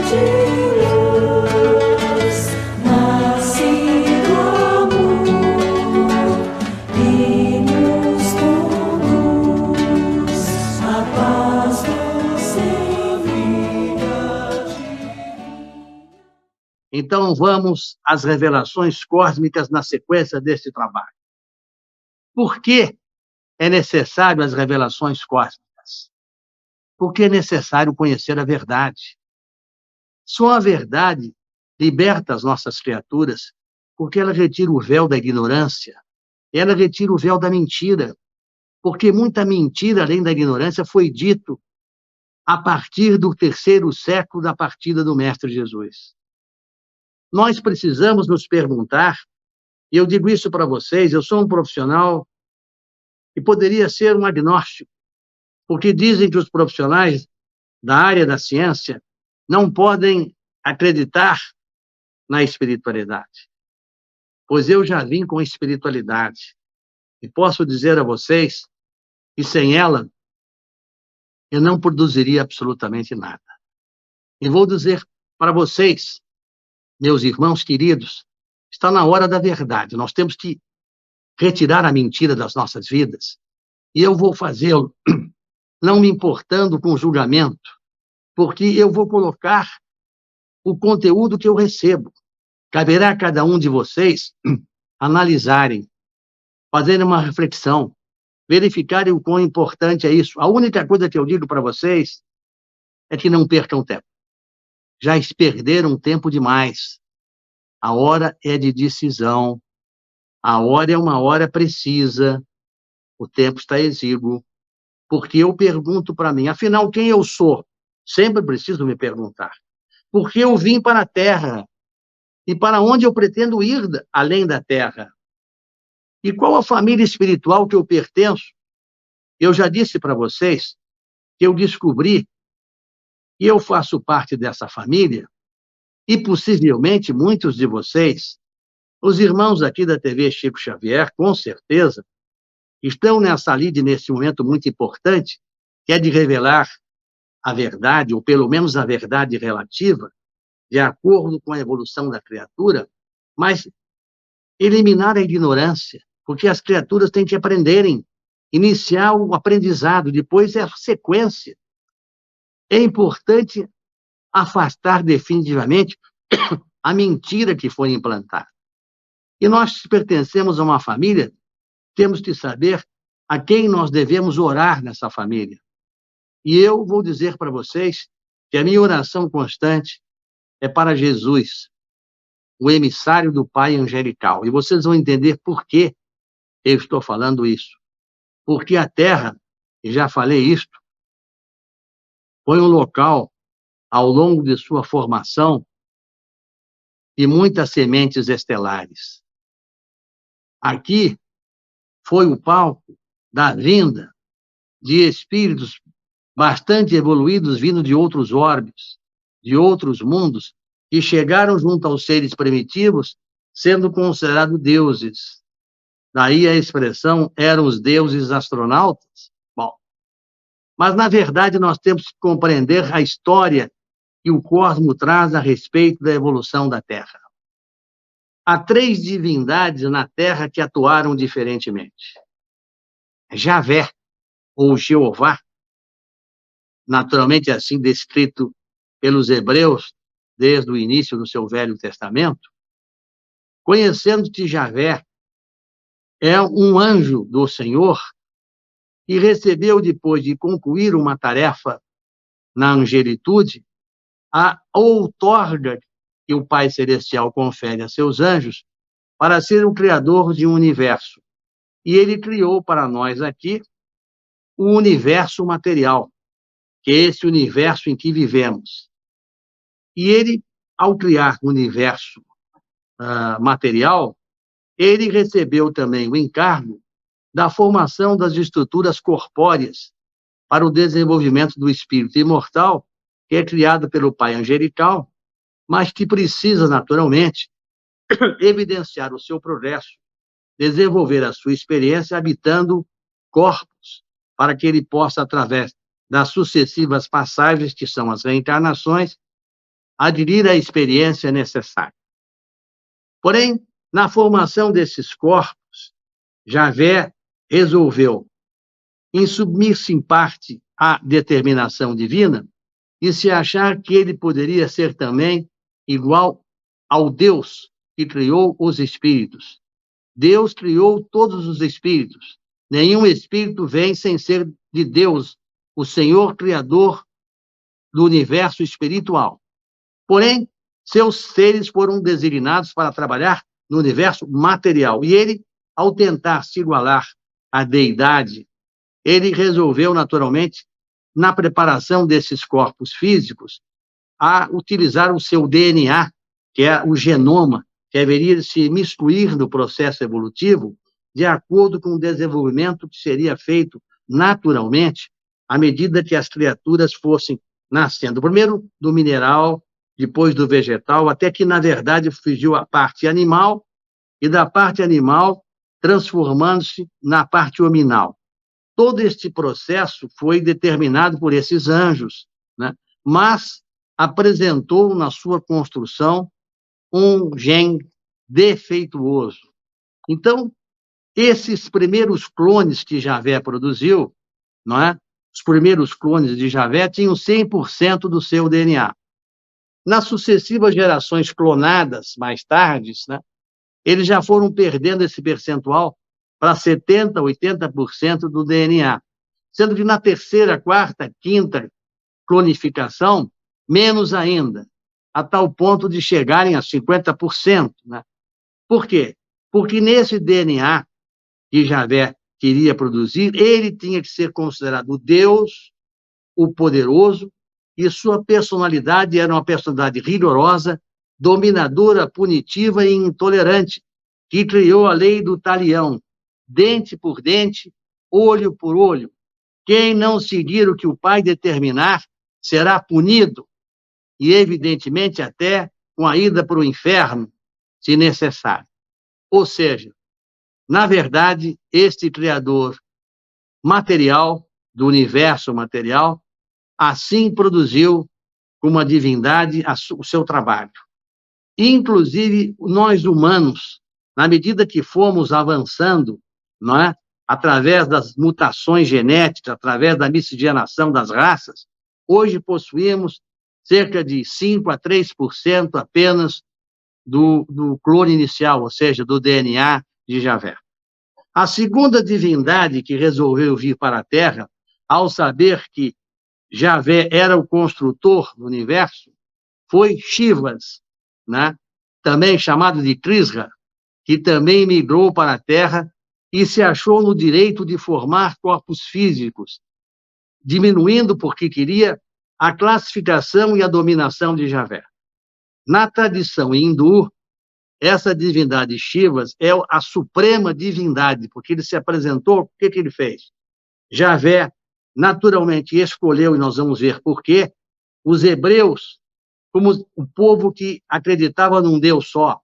de luz, nascido amor, e nos conduz a paz doce vida divina. Então vamos às revelações cósmicas na sequência deste trabalho. Por que é necessário as revelações cósmicas? Porque é necessário conhecer a verdade. Só a verdade liberta as nossas criaturas, porque ela retira o véu da ignorância, ela retira o véu da mentira, porque muita mentira, além da ignorância, foi dito a partir do 3º século da partida do Mestre Jesus. Nós precisamos nos perguntar, e eu digo isso para vocês, eu sou um profissional que poderia ser um agnóstico, porque dizem que os profissionais da área da ciência não podem acreditar na espiritualidade, pois eu já vim com a espiritualidade e posso dizer a vocês que sem ela eu não produziria absolutamente nada. E vou dizer para vocês, meus irmãos queridos, está na hora da verdade. Nós temos que retirar a mentira das nossas vidas, e eu vou fazê-lo não me importando com o julgamento, porque eu vou colocar o conteúdo que eu recebo. Caberá a cada um de vocês analisarem, fazerem uma reflexão, verificarem o quão importante é isso. A única coisa que eu digo para vocês é que não percam tempo. Já perderam tempo demais. A hora é de decisão. A hora é uma hora precisa. O tempo está exíguo. Porque eu pergunto para mim, afinal, quem eu sou? Sempre preciso me perguntar. Porque eu vim para a Terra. E para onde eu pretendo ir além da Terra? E qual a família espiritual que eu pertenço? Eu já disse para vocês que eu descobri que eu faço parte dessa família e possivelmente muitos de vocês, os irmãos aqui da TV Chico Xavier, com certeza, estão nessa lide nesse momento muito importante, que é de revelar a verdade, ou pelo menos a verdade relativa, de acordo com a evolução da criatura, mas eliminar a ignorância, porque as criaturas têm que aprenderem, iniciar o aprendizado, depois é a sequência. É importante afastar definitivamente a mentira que foi implantada. E nós pertencemos a uma família, temos que saber a quem nós devemos orar nessa família. E eu vou dizer para vocês que a minha oração constante é para Jesus, o emissário do Pai angelical. E vocês vão entender por que eu estou falando isso. Porque a Terra, e já falei isto, foi um local, ao longo de sua formação, de muitas sementes estelares. Aqui foi o palco da vinda de espíritos bastante evoluídos, vindo de outros orbes, de outros mundos, que chegaram junto aos seres primitivos, sendo considerados deuses. Daí a expressão, eram os deuses astronautas. Bom, mas na verdade nós temos que compreender a história que o cosmos traz a respeito da evolução da Terra. Há 3 divindades na Terra que atuaram diferentemente. Javé, ou Jeová, naturalmente assim descrito pelos hebreus desde o início do seu Velho Testamento, conhecendo que Javé é um anjo do Senhor e recebeu, depois de concluir uma tarefa na angelitude, a outorga que o Pai Celestial confere a seus anjos para ser o criador de um universo. E ele criou para nós aqui o universo material, que é esse universo em que vivemos. E ele, ao criar o universo material, ele recebeu também o encargo da formação das estruturas corpóreas para o desenvolvimento do espírito imortal, que é criado pelo Pai angelical, mas que precisa, naturalmente, evidenciar o seu progresso, desenvolver a sua experiência habitando corpos, para que ele possa, através das sucessivas passagens, que são as reencarnações, adquirir a experiência necessária. Porém, na formação desses corpos, Javé resolveu insubmir-se em parte à determinação divina e se achar que ele poderia ser também igual ao Deus que criou os espíritos. Deus criou todos os espíritos. Nenhum espírito vem sem ser de Deus, o Senhor Criador do universo espiritual. Porém, seus seres foram designados para trabalhar no universo material. E ele, ao tentar se igualar à deidade, ele resolveu, naturalmente, na preparação desses corpos físicos, a utilizar o seu DNA, que é o genoma, que deveria se miscuir no processo evolutivo, de acordo com o desenvolvimento que seria feito naturalmente, à medida que as criaturas fossem nascendo. Primeiro do mineral, depois do vegetal, até que, na verdade, fugiu a parte animal, e da parte animal transformando-se na parte hominal. Todo este processo foi determinado por esses anjos, né? Mas apresentou na sua construção um gene defeituoso. Então, esses primeiros clones que Javé produziu, não é? Os primeiros clones de Javé tinham 100% do seu DNA. Nas sucessivas gerações clonadas, mais tarde, né, eles já foram perdendo esse percentual para 70%, 80% do DNA. Sendo que na terceira, quarta, quinta clonificação, menos ainda, a tal ponto de chegarem a 50%. Né? Por quê? Porque nesse DNA que Javé queria produzir, ele tinha que ser considerado Deus, o poderoso, e sua personalidade era uma personalidade rigorosa, dominadora, punitiva e intolerante, que criou a lei do talião, dente por dente, olho por olho. Quem não seguir o que o pai determinar será punido, e evidentemente até com a ida para o inferno, se necessário. Ou seja, na verdade, este Criador material, do universo material, assim produziu como a divindade o seu trabalho. Inclusive, nós humanos, na medida que fomos avançando, não é? Através das mutações genéticas, através da miscigenação das raças, hoje possuímos cerca de 5% a 3% apenas do clone inicial, ou seja, do DNA de Javé. A segunda divindade que resolveu vir para a Terra, ao saber que Javé era o construtor do universo, foi Shivas, né? Também chamado de Trisra, que também migrou para a Terra e se achou no direito de formar corpos físicos, diminuindo, porque queria, a classificação e a dominação de Javé. Na tradição hindu, essa divindade Shivas é a suprema divindade, porque ele se apresentou, o que ele fez? Javé, naturalmente, escolheu, e nós vamos ver por quê, os hebreus como o povo que acreditava num Deus só,